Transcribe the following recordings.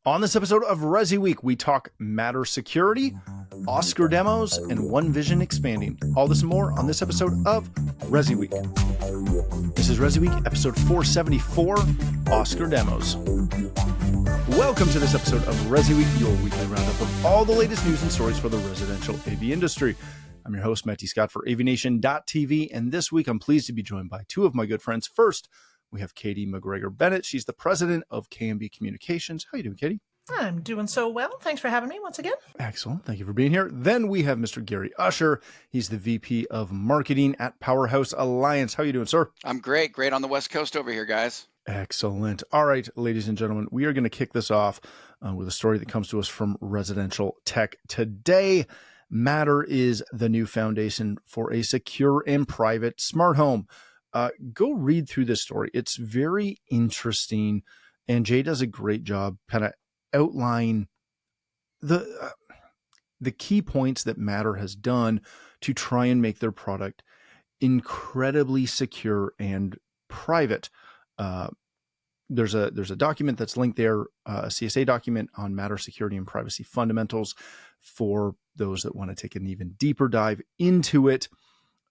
On this episode of ResiWeek, we talk Matter security, Oscar demos, and OneVision expanding. All this and more on this episode of ResiWeek. This is ResiWeek, episode 474, Oscar demos. Welcome to this episode of ResiWeek, your weekly roundup of all the latest news and stories for the residential AV industry. I'm your host, Matty Scott for AVNation.tv, and this week I'm pleased to be joined by two of my good friends. First, we have Katye McGregor-Bennett. She's the president of KMB Communications. How are you doing, Katye? I'm doing so well. Thanks for having me once again. Excellent. Thank you for being here. Then we have Mr. Gary Usher. He's the VP of Marketing at Powerhouse Alliance. How are you doing, sir? I'm great. Great on the West Coast over here, guys. Excellent. All right, ladies and gentlemen, we are going to kick this off with a story that comes to us from Residential Tech Today. Matter is the new foundation for a secure and private smart home. Go read through this story. It's very interesting, and Jay does a great job kind of outlining the key points that Matter has done to try and make their product incredibly secure and private. There's a document that's linked there, a CSA document on Matter security and privacy fundamentals for those that want to take an even deeper dive into it.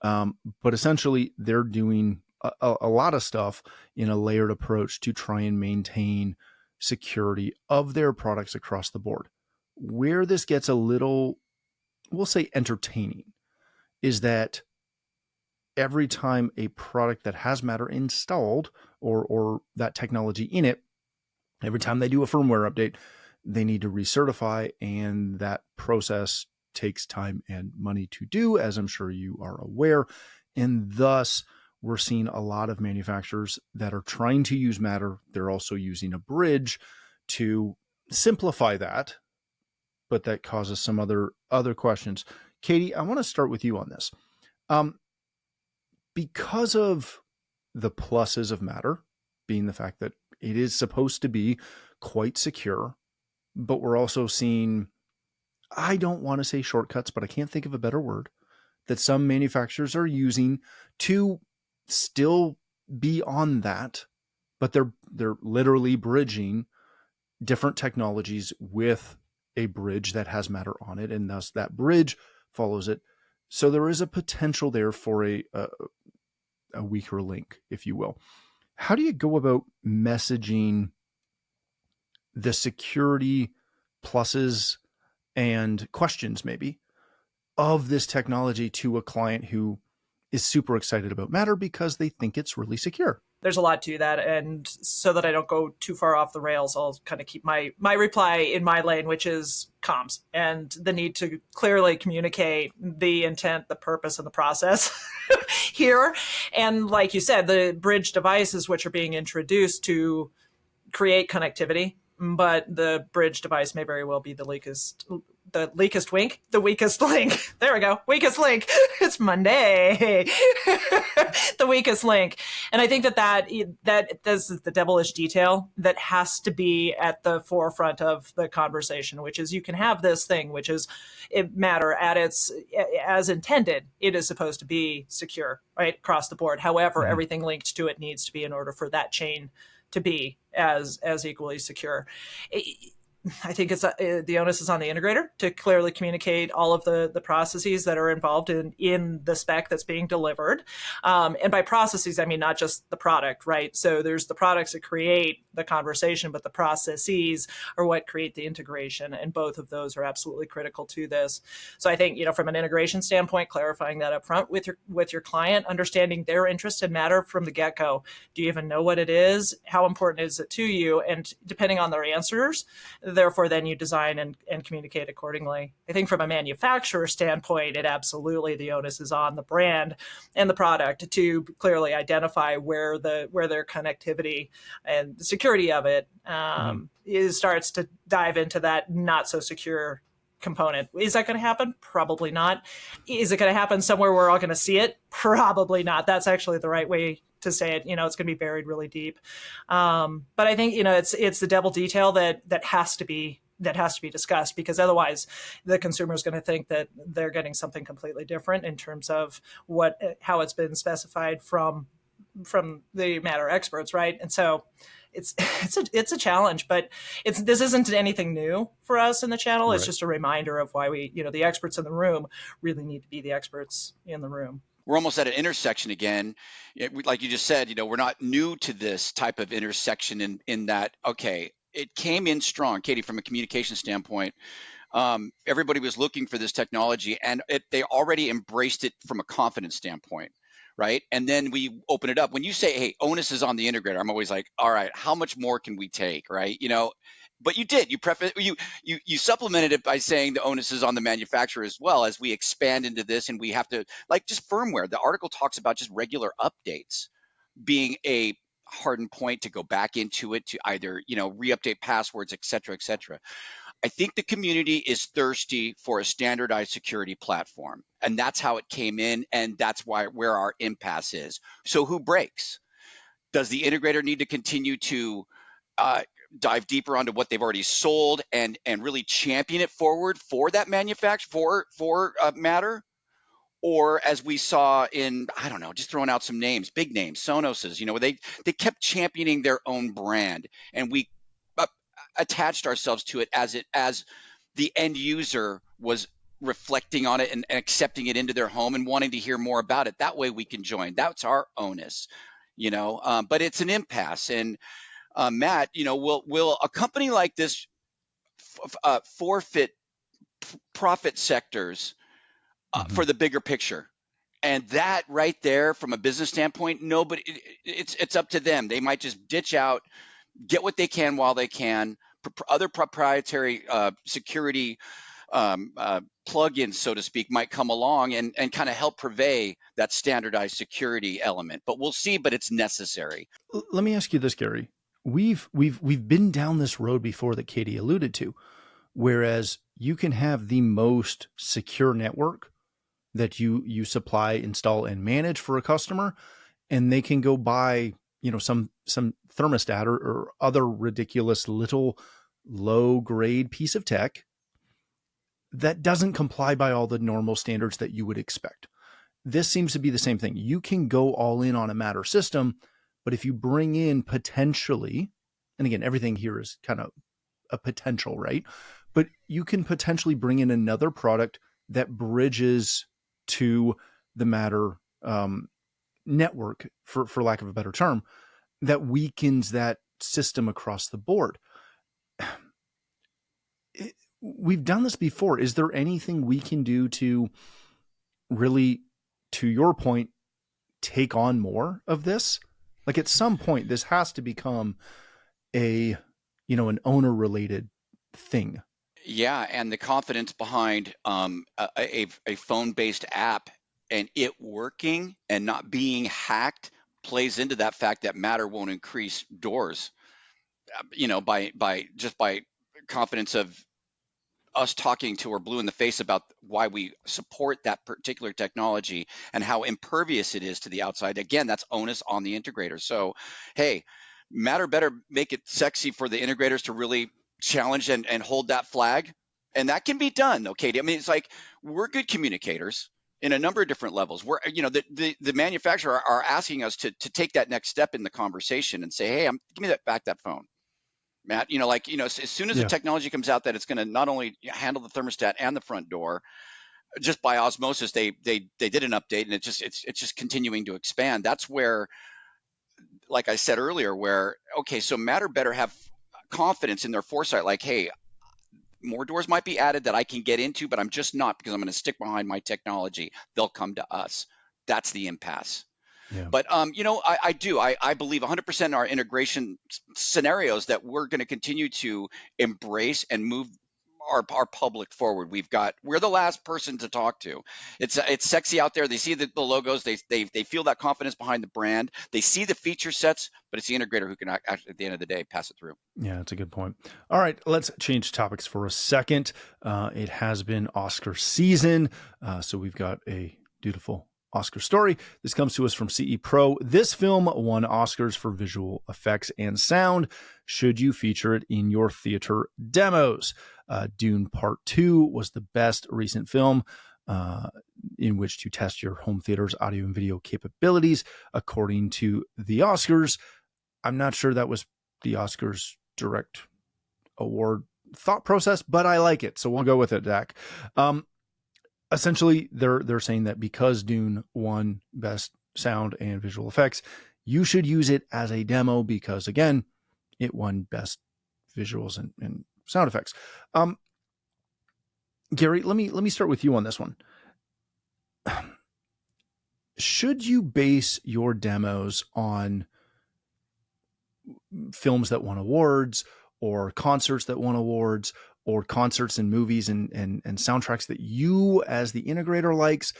But essentially, they're doing a lot of stuff in a layered approach to try and maintain security of their products across the board. Where this gets a little, we'll say, entertaining is that every time a product that has Matter installed or that technology in it, every time they do a firmware update, they need to recertify, and that process takes time and money to do, as I'm sure you are aware. And thus, we're seeing a lot of manufacturers that are trying to use Matter. They're also using a bridge to simplify that, but that causes some other questions. Katye, I want to start with you on this. Because of the pluses of Matter, being the fact that it is supposed to be quite secure, but we're also seeing, I don't want to say shortcuts, but I can't think of a better word, that some manufacturers are using to still be on that, but they're literally bridging different technologies with a bridge that has Matter on it, and thus that bridge follows it. So there is a potential there for a weaker link, if you will. How do you go about messaging the security pluses and questions maybe of this technology to a client who is super excited about Matter because they think it's really secure? There's a lot to that. And so that I don't go too far off the rails, I'll kind of keep my reply in my lane, which is comms and the need to clearly communicate the intent, the purpose, and the process here. And like you said, the bridge devices, which are being introduced to create connectivity, but the bridge device may very well be the weakest link. There we go. Weakest link. It's Monday. The weakest link. And I think that is the devilish detail that has to be at the forefront of the conversation, which is you can have this thing, which is Matter at its as intended. It is supposed to be secure, right, across the board. However, everything linked to it needs to be in order for that chain to be as equally secure. I think it's the onus is on the integrator to clearly communicate all of the processes that are involved in the spec that's being delivered. And by processes, I mean not just the product, right? So there's the products that create the conversation, but the processes are what create the integration. And both of those are absolutely critical to this. So I think, from an integration standpoint, clarifying that up front with your client, understanding their interest in Matter from the get-go. Do you even know what it is? How important is it to you? And depending on their answers, therefore, then you design and communicate accordingly. I think from a manufacturer standpoint, it absolutely, the onus is on the brand and the product to clearly identify where their connectivity and the security of it starts to dive into that not so secure component. Is that going to happen? Probably not. Is it going to happen somewhere we're all going to see it? Probably not. That's actually the right way to say it. It's going to be buried really deep. But I think, it's the devil detail that has to be discussed, because otherwise the consumer is going to think that they're getting something completely different in terms of how it's been specified from the Matter experts, right? And so it's a challenge, but this isn't anything new for us in the channel. It's Right. just a reminder of why we, the experts in the room really need to be the experts in the room. We're almost at an intersection again. Like you just said, we're not new to this type of intersection in that, okay, it came in strong, Katie, from a communication standpoint. Everybody was looking for this technology, and they already embraced it from a confidence standpoint, right? And then we open it up. When you say, hey, onus is on the integrator, I'm always like, all right, how much more can we take, right? But you did. You supplemented it by saying the onus is on the manufacturer as well, as we expand into this, and we have to, like, just firmware. The article talks about just regular updates being a hardened point to go back into it, to either re-update passwords, et cetera, et cetera. I think the community is thirsty for a standardized security platform, and that's how it came in, and that's where our impasse is. So who breaks? Does the integrator need to continue to dive deeper onto what they've already sold and really champion it forward for that manufacturer for Matter? Or as we saw in, I don't know, just throwing out some names, big names, Sonos's, they kept championing their own brand, and we uh, attached ourselves to it as the end user was reflecting on it and accepting it into their home and wanting to hear more about it. That way we can join. That's our onus, but it's an impasse. And Matt, will a company like this forfeit profit sectors for the bigger picture? And that right there, from a business standpoint, it's up to them. They might just ditch out, get what they can while they can. Other proprietary security plugins, so to speak, might come along and kind of help purvey that standardized security element. But we'll see. But it's necessary. Let me ask you this, Gary. We've been down this road before that Katie alluded to, whereas you can have the most secure network that you supply, install, and manage for a customer, and they can go buy, some thermostat or other ridiculous little low grade piece of tech that doesn't comply by all the normal standards that you would expect. This seems to be the same thing. You can go all in on a Matter system, but if you bring in potentially, and again, everything here is kind of a potential, right? But you can potentially bring in another product that bridges to the Matter network, for lack of a better term, that weakens that system across the board. We've done this before. Is there anything we can do to really, to your point, take on more of this? Like, at some point, this has to become an owner related thing. Yeah, and the confidence behind a phone-based app and it working and not being hacked plays into that fact that Matter won't increase doors, by confidence of us talking to her blue in the face about why we support that particular technology and how impervious it is to the outside. Again, that's onus on the integrator. So, hey, Matter better make it sexy for the integrators to really challenge and hold that flag. And that can be done, though, Katie. I mean, it's like we're good communicators in a number of different levels. We're, the manufacturer are asking us to take that next step in the conversation and say, hey, give me that phone, Matt. As soon as the technology comes out that it's going to not only handle the thermostat and the front door, just by osmosis, they did an update, and it's just continuing to expand. That's where, like I said earlier, okay, so Matter better have confidence in their foresight. Like, hey, more doors might be added that I can get into, but I'm just not, because I'm going to stick behind my technology. They'll come to us. That's the impasse. Yeah. But I believe 100% in our integration scenarios that we're going to continue to embrace and move our public forward. We're the last person to talk to. It's sexy out there. They see the logos. They feel that confidence behind the brand. They see the feature sets, but it's the integrator who can actually, at the end of the day, pass it through. Yeah, that's a good point. All right, let's change topics for a second. It has been Oscar season, so we've got a dutiful Oscar story. This comes to us from CE Pro. This film won Oscars for visual effects and sound. Should you feature it in your theater demos? Dune Part 2 was the best recent film in which to test your home theater's audio and video capabilities, according to the Oscars. I'm not sure that was the Oscars direct award thought process, but I like it. So we'll go with it, Dak. Essentially, they're saying that because Dune won Best Sound and Visual Effects, you should use it as a demo because, again, it won Best Visuals and Sound Effects. Gary, let me start with you on this one. Should you base your demos on films that won awards or concerts that won awards or concerts and movies and soundtracks that you as the integrator likes?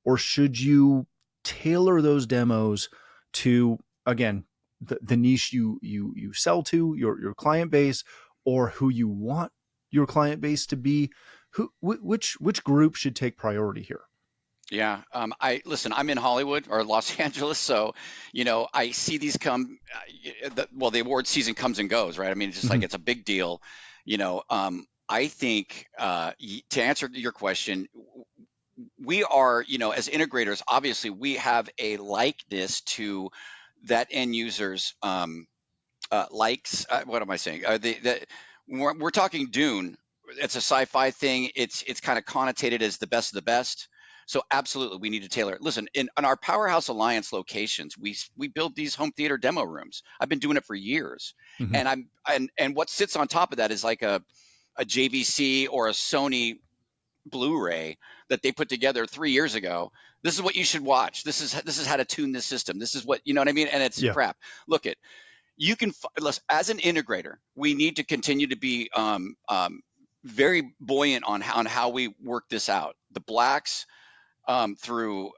Or should you tailor those demos to, again, the niche you sell to, your client base, or who you want your client base to be? Which group should take priority here? Yeah. Listen, I'm in Hollywood or Los Angeles, so, I see these come, the award season comes and goes, right? I mean, it's just like, it's a big deal. I think, to answer your question, we are, as integrators, obviously we have a likeness to that end user's, likes. What am I saying? We're talking Dune. It's a sci-fi thing. It's kind of connotated as the best of the best. So absolutely, we need to tailor it. Listen, in our Powerhouse Alliance locations, we build these home theater demo rooms. I've been doing it for years, and what sits on top of that is like a JVC or a Sony Blu-ray that they put together 3 years ago. This is what you should watch. This is how to tune this system. This is what, you know what I mean? And it's crap. Look at, you can, as an integrator, we need to continue to be very buoyant on how we work this out. The blacks, through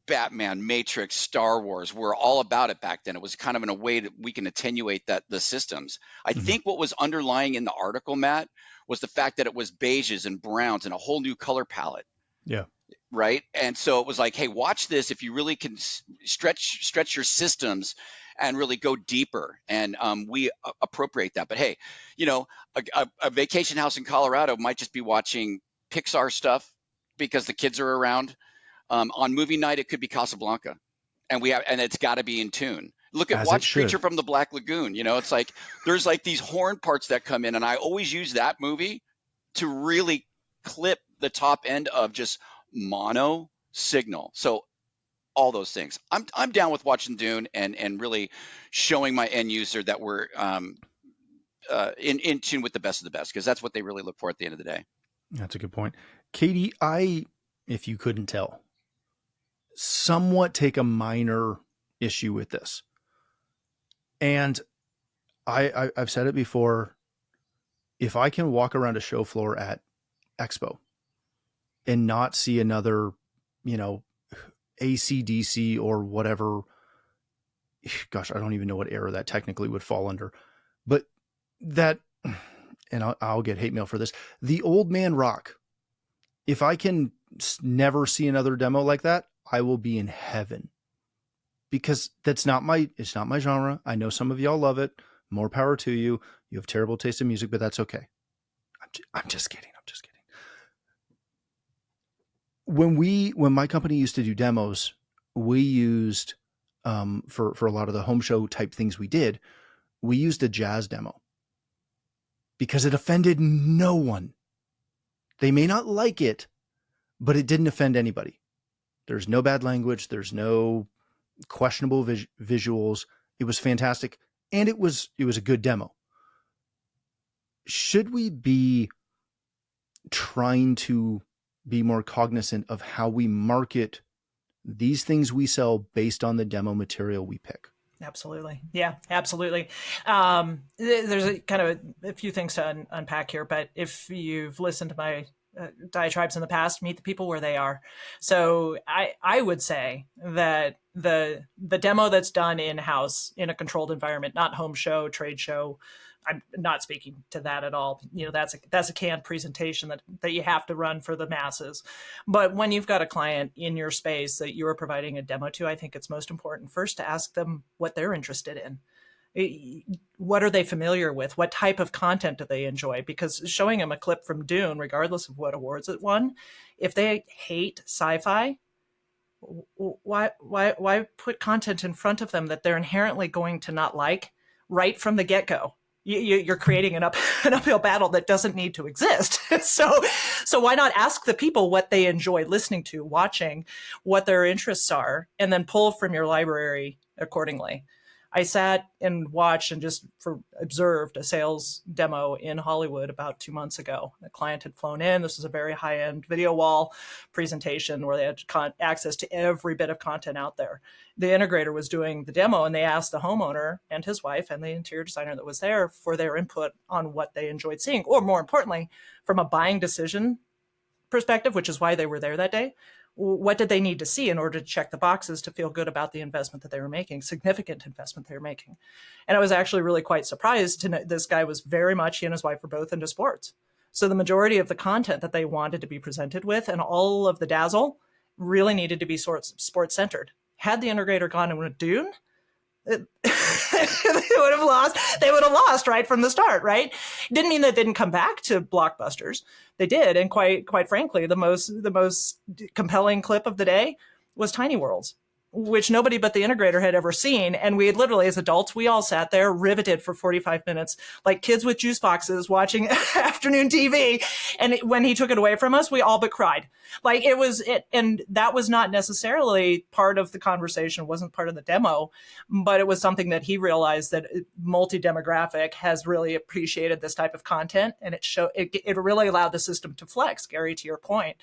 Batman, Matrix, Star Wars, were all about it back then. It was kind of in a way that we can attenuate the systems. I think what was underlying in the article, Matt, was the fact that it was beiges and browns and a whole new color palette. Yeah. Right. And so it was like, hey, watch this if you really can stretch your systems and really go deeper. And we appropriate that. But hey, a vacation house in Colorado might just be watching Pixar stuff because the kids are around. On movie night, it could be Casablanca, and it's got to be in tune. Watch Creature from the Black Lagoon. It's like there's like these horn parts that come in, and I always use that movie to really clip the top end of just mono signal. So all those things. I'm down with watching Dune and really showing my end user that we're in tune with the best of the best, because that's what they really look for at the end of the day. That's a good point. Katie, if you couldn't tell, somewhat take a minor issue with this. And I've said it before, if I can walk around a show floor at Expo and not see another, AC/DC or whatever, gosh, I don't even know what era that technically would fall under, but that, and I'll get hate mail for this, the old man rock. If I can never see another demo like that, I will be in heaven, because it's not my genre. I know some of y'all love it. More power to you. You have terrible taste in music, but that's okay. I'm just kidding. When my company used to do demos, we used, for a lot of the home show type things we did, we used a jazz demo because it offended no one. They may not like it, but it didn't offend anybody. There's no bad language. There's no questionable visuals. It was fantastic. And it was a good demo. Should we be trying to be more cognizant of how we market these things we sell based on the demo material we pick? Absolutely. Yeah, absolutely. There's a few things to unpack here, but if you've listened to my diatribes in the past, meet the people where they are. So I would say that the demo that's done in-house in a controlled environment, not home show, trade show, I'm not speaking to that at all. That's a canned presentation that you have to run for the masses. But when you've got a client in your space that you are providing a demo to, I think it's most important first to ask them what they're interested in. What are they familiar with? What type of content do they enjoy? Because showing them a clip from Dune, regardless of what awards it won, if they hate sci-fi, why put content in front of them that they're inherently going to not like right from the get-go. You're creating an uphill battle that doesn't need to exist. So why not ask the people what they enjoy listening to, watching, what their interests are, and then pull from your library accordingly. I sat and watched and just observed a sales demo in Hollywood about 2 months ago. A client had flown in. This was a very high-end video wall presentation where they had access to every bit of content out there. The integrator was doing the demo, and they asked the homeowner and his wife and the interior designer that was there for their input on what they enjoyed seeing, or more importantly, from a buying decision perspective, which is why they were there that day. What did they need to see in order to check the boxes to feel good about the investment that they were making, significant investment they were making? And I was actually really quite surprised to know this guy was very much, he and his wife were both into sports. So the majority of the content that they wanted to be presented with and all of the dazzle really needed to be sports centered. Had the integrator gone and went Dune, they would have lost. They would have lost right from the start, right? Didn't mean they didn't come back to blockbusters. They did, and quite frankly, the most compelling clip of the day was Tiny Worlds, which nobody but the integrator had ever seen. And we had literally, as adults, we all sat there riveted for 45 minutes, like kids with juice boxes watching afternoon TV. And when he took it away from us, we all but cried. Like it was it. And that was not necessarily part of the conversation, wasn't part of the demo, but it was something that he realized that multi-demographic has really appreciated this type of content. And it really allowed the system to flex. Gary, to your point,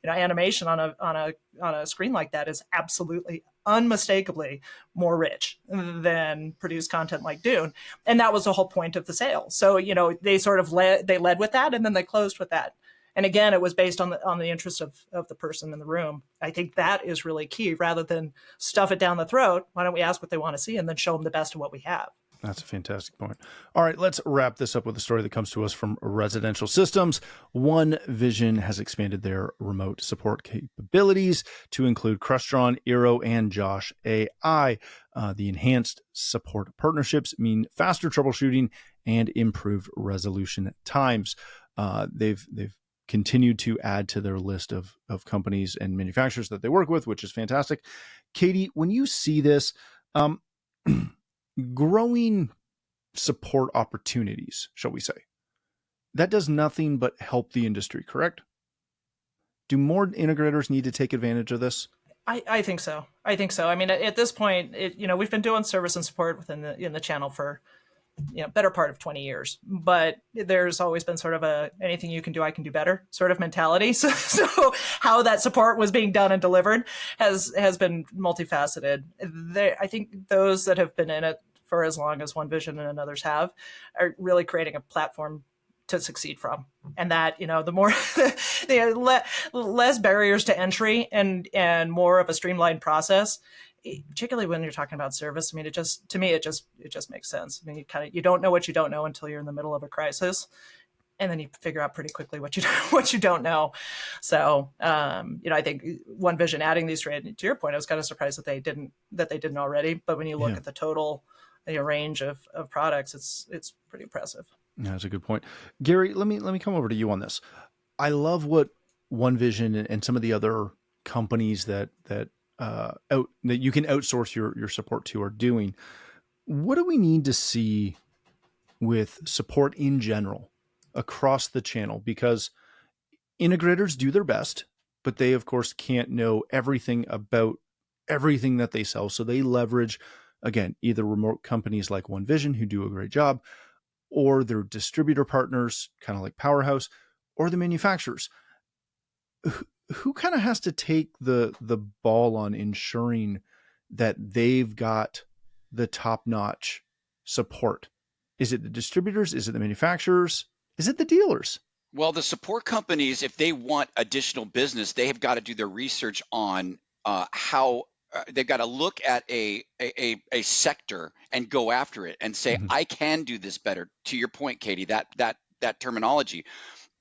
animation on a screen like that is absolutely unmistakably more rich than produced content like Dune. And that was the whole point of the sale. So, they sort of led with that, and then they closed with that. And again, it was based on the interest of the person in the room. I think that is really key, rather than stuff it down the throat. Why don't we ask what they want to see and then show them the best of what we have? That's a fantastic point. All right, let's wrap this up with a story that comes to us from Residential Systems. OneVision has expanded their remote support capabilities to include Crestron, Eero, and Josh AI. The enhanced support partnerships mean faster troubleshooting and improved resolution times. They've continued to add to their list of companies and manufacturers that they work with, which is fantastic. Katie, when you see this, growing support opportunities, shall we say, that does nothing but help the industry, correct? Do more integrators need to take advantage of this? I think so. I mean, at this point, we've been doing service and support in the channel for better part of 20 years, but there's always been sort of anything you can do, I can do better sort of mentality. So how that support was being done and delivered has been multifaceted. I think those that have been in it for as long as OneVision and others have are really creating a platform to succeed from. And that, the more, less barriers to entry and more of a streamlined process, particularly when you're talking about service. I mean, it just makes sense. I mean, you don't know what you don't know until you're in the middle of a crisis. And then you figure out pretty quickly what you don't know. So, I think OneVision adding these, to your point, I was kind of surprised that they didn't already. But when you look at the total range of products, it's pretty impressive. Yeah, that's a good point. Gary, let me come over to you on this. I love what OneVision and some of the other companies that you can outsource your support to are doing. What do we need to see with support in general across the channel? Because integrators do their best, but they of course can't know everything about everything that they sell. So they leverage, again, either remote companies like OneVision who do a great job, or their distributor partners, kind of like Powerhouse, or the manufacturers. Who kind of has to take the ball on ensuring that they've got the top-notch support? Is it the distributors? Is it the manufacturers? Is it the dealers? Well, the support companies, if they want additional business, they have got to do their research on how they've got to look at a sector and go after it and say, I can do this better. To your point, Katie, that terminology.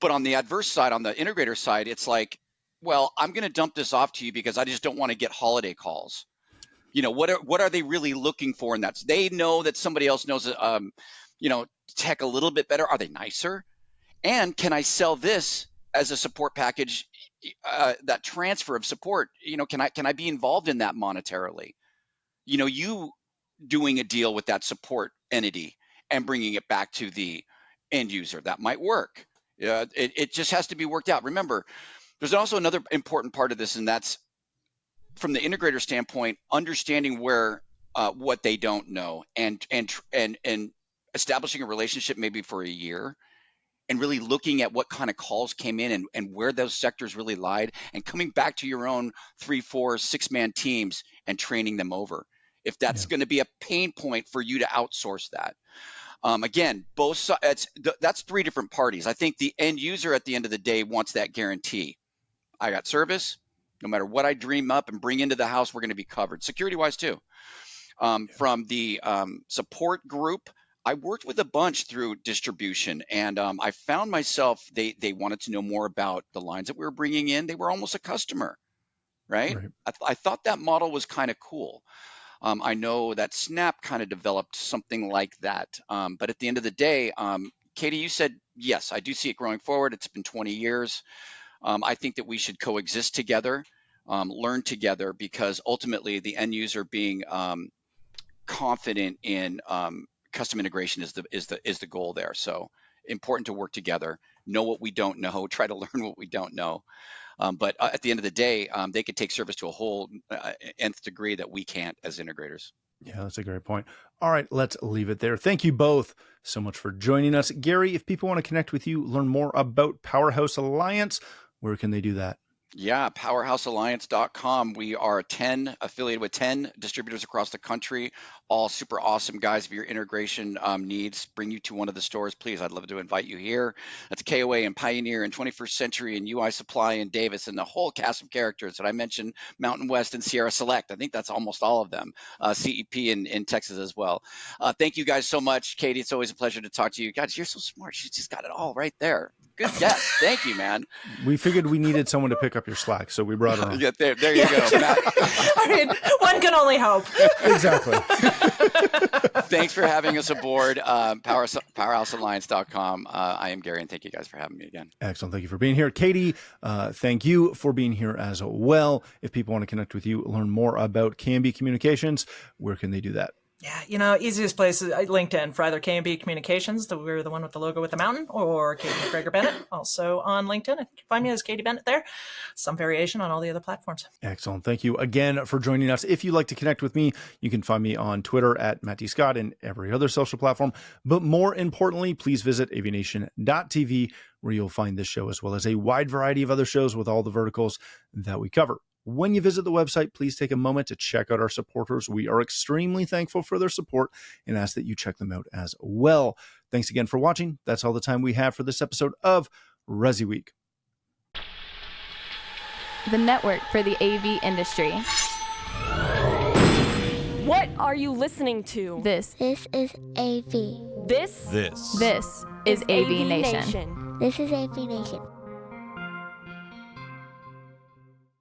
But on the adverse side, on the integrator side, it's like, well, I'm going to dump this off to you because I just don't want to get holiday calls. What are they really looking for in that? They know that somebody else knows, tech a little bit better. Are they nicer? And can I sell this as a support package? That transfer of support, can I be involved in that monetarily? You doing a deal with that support entity and bringing it back to the end user. That might work. It just has to be worked out. Remember, there's also another important part of this, and that's from the integrator standpoint, understanding where what they don't know, and establishing a relationship maybe for a year, and really looking at what kind of calls came in and where those sectors really lied, and coming back to your own 3, 4, 6-man teams and training them over. If that's going to be a pain point for you to outsource that. Again, both sides, that's 3 different parties. I think the end user at the end of the day wants that guarantee. I got service. No matter what I dream up and bring into the house, we're going to be covered. Security-wise too. From the support group, I worked with a bunch through distribution, and I found myself, they wanted to know more about the lines that we were bringing in. They were almost a customer, right? I thought that model was kind of cool. I know that Snap kind of developed something like that. But at the end of the day, Katie, you said, yes, I do see it growing forward. It's been 20 years. I think that we should coexist together, learn together, because ultimately the end user being confident in custom integration is the goal there. So important to work together, know what we don't know, try to learn what we don't know. But at the end of the day, they could take service to a whole nth degree that we can't as integrators. Yeah, that's a great point. All right, let's leave it there. Thank you both so much for joining us. Gary, if people want to connect with you, learn more about Powerhouse Alliance, where can they do that? Yeah, powerhousealliance.com. We are affiliated with 10 distributors across the country, all super awesome guys. If your integration needs bring you to one of the stores, please, I'd love to invite you here. That's KOA and Pioneer and 21st Century and UI Supply and Davis and the whole cast of characters that I mentioned, Mountain West and Sierra Select. I think that's almost all of them. CEP in Texas as well. Thank you guys so much. Katie, it's always a pleasure to talk to you. Guys, you're so smart. She's just got it all right there. Good guess. Thank you, man. We figured we needed someone to pick up your slack, so we brought her on. Yeah, there you go, Matt. I mean, one can only hope. Exactly. Thanks for having us aboard powerhousealliance.com. I am Gary, and thank you guys for having me again. Excellent. Thank you for being here. Katie, thank you for being here as well. If people want to connect with you, learn more about KMB Communications, where can they do that? Yeah, easiest place is LinkedIn for either KMB Communications, we're the one with the logo with the mountain, or Katye McGregor-Bennett, also on LinkedIn. I think you find me as Katie Bennett there. Some variation on all the other platforms. Excellent. Thank you again for joining us. If you'd like to connect with me, you can find me on Twitter at Matt D. Scott and every other social platform. But more importantly, please visit AVNation.tv, where you'll find this show as well as a wide variety of other shows with all the verticals that we cover. When you visit the website, please take a moment to check out our supporters. We are extremely thankful for their support and ask that you check them out as well. Thanks again for watching. That's all the time we have for this episode of ResiWeek, the network for the AV industry. What are you listening to? This is AV. This is AVNation. This is AVNation.